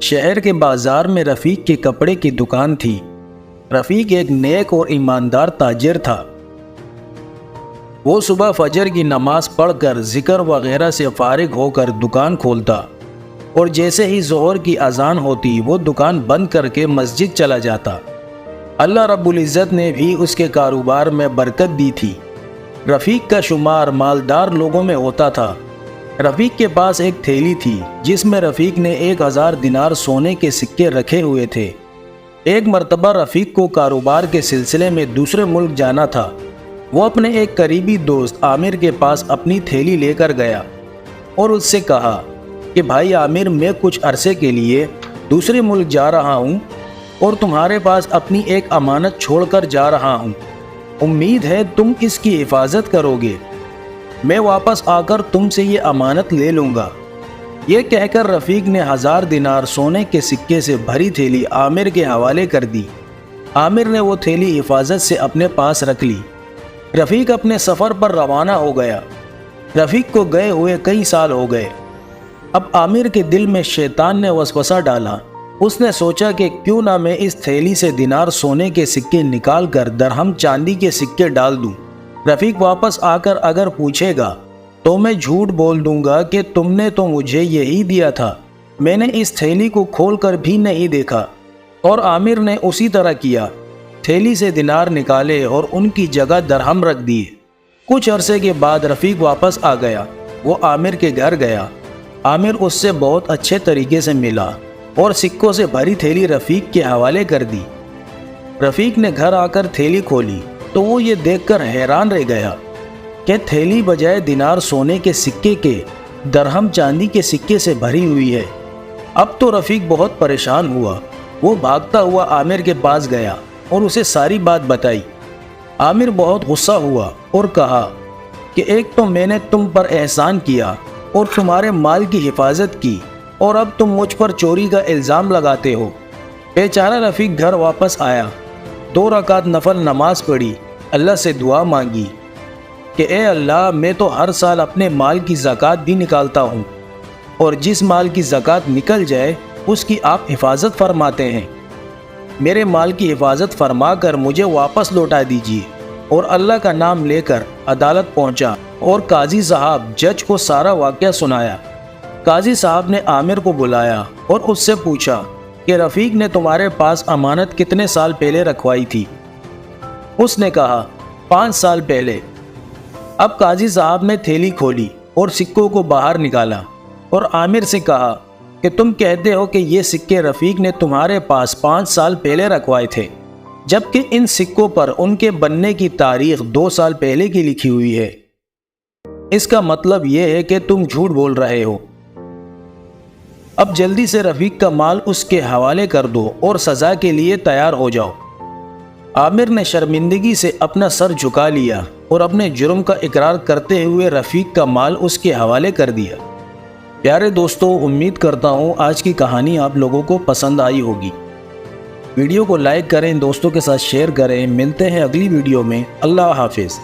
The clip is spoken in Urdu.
شہر کے بازار میں رفیق کے کپڑے کی دکان تھی۔ رفیق ایک نیک اور ایماندار تاجر تھا۔ وہ صبح فجر کی نماز پڑھ کر ذکر وغیرہ سے فارغ ہو کر دکان کھولتا اور جیسے ہی ظہر کی اذان ہوتی وہ دکان بند کر کے مسجد چلا جاتا۔ اللہ رب العزت نے بھی اس کے کاروبار میں برکت دی تھی۔ رفیق کا شمار مالدار لوگوں میں ہوتا تھا۔ رفیق کے پاس ایک تھیلی تھی جس میں رفیق نے 1000 دینار سونے کے سکے رکھے ہوئے تھے۔ ایک مرتبہ رفیق کو کاروبار کے سلسلے میں دوسرے ملک جانا تھا۔ وہ اپنے ایک قریبی دوست عامر کے پاس اپنی تھیلی لے کر گیا اور اس سے کہا کہ بھائی عامر، میں کچھ عرصے کے لیے دوسرے ملک جا رہا ہوں اور تمہارے پاس اپنی ایک امانت چھوڑ کر جا رہا ہوں۔ امید ہے تم اس کی حفاظت کرو گے۔ میں واپس آ کر تم سے یہ امانت لے لوں گا۔ یہ کہہ کر رفیق نے 1000 دینار سونے کے سکے سے بھری تھیلی عامر کے حوالے کر دی۔ عامر نے وہ تھیلی حفاظت سے اپنے پاس رکھ لی۔ رفیق اپنے سفر پر روانہ ہو گیا۔ رفیق کو گئے ہوئے کئی سال ہو گئے۔ اب عامر کے دل میں شیطان نے وسوسہ ڈالا۔ اس نے سوچا کہ کیوں نہ میں اس تھیلی سے دینار سونے کے سکے نکال کر درہم چاندی کے سکے ڈال دوں۔ رفیق واپس آ کر اگر پوچھے گا تو میں جھوٹ بول دوں گا کہ تم نے تو مجھے یہی دیا تھا، میں نے اس تھیلی کو کھول کر بھی نہیں دیکھا۔ اور عامر نے اسی طرح کیا۔ تھیلی سے دینار نکالے اور ان کی جگہ درہم رکھ دیے۔ کچھ عرصے کے بعد رفیق واپس آ گیا۔ وہ عامر کے گھر گیا۔ عامر اس سے بہت اچھے طریقے سے ملا اور سکوں سے بھری تھیلی رفیق کے حوالے کر دی۔ رفیق نے گھر آ کر تھیلی کھولی تو وہ یہ دیکھ کر حیران رہ گیا کہ تھیلی بجائے دینار سونے کے سکے کے درہم چاندی کے سکے سے بھری ہوئی ہے۔ اب تو رفیق بہت پریشان ہوا۔ وہ بھاگتا ہوا عامر کے پاس گیا اور اسے ساری بات بتائی۔ عامر بہت غصہ ہوا اور کہا کہ ایک تو میں نے تم پر احسان کیا اور تمہارے مال کی حفاظت کی، اور اب تم مجھ پر چوری کا الزام لگاتے ہو۔ بیچارہ رفیق گھر واپس آیا، 2 رکعت نفل نماز پڑھی، اللہ سے دعا مانگی کہ اے اللہ، میں تو ہر سال اپنے مال کی زکوٰۃ بھی نکالتا ہوں، اور جس مال کی زکوٰۃ نکل جائے اس کی آپ حفاظت فرماتے ہیں۔ میرے مال کی حفاظت فرما کر مجھے واپس لوٹا دیجیے۔ اور اللہ کا نام لے کر عدالت پہنچا اور قاضی صاحب جج کو سارا واقعہ سنایا۔ قاضی صاحب نے عامر کو بلایا اور اس سے پوچھا کہ رفیق نے تمہارے پاس امانت کتنے سال پہلے رکھوائی تھی؟ اس نے کہا 5 سال پہلے۔ اب قاضی صاحب نے تھیلی کھولی اور سکوں کو باہر نکالا اور عامر سے کہا کہ تم کہتے ہو کہ یہ سکے رفیق نے تمہارے پاس 5 سال پہلے رکھوائے تھے، جبکہ ان سکوں پر ان کے بننے کی تاریخ 2 سال پہلے کی لکھی ہوئی ہے۔ اس کا مطلب یہ ہے کہ تم جھوٹ بول رہے ہو۔ اب جلدی سے رفیق کا مال اس کے حوالے کر دو اور سزا کے لیے تیار ہو جاؤ۔ عامر نے شرمندگی سے اپنا سر جھکا لیا اور اپنے جرم کا اقرار کرتے ہوئے رفیق کا مال اس کے حوالے کر دیا۔ پیارے دوستو، امید کرتا ہوں آج کی کہانی آپ لوگوں کو پسند آئی ہوگی۔ ویڈیو کو لائک کریں، دوستوں کے ساتھ شیئر کریں۔ ملتے ہیں اگلی ویڈیو میں۔ اللہ حافظ۔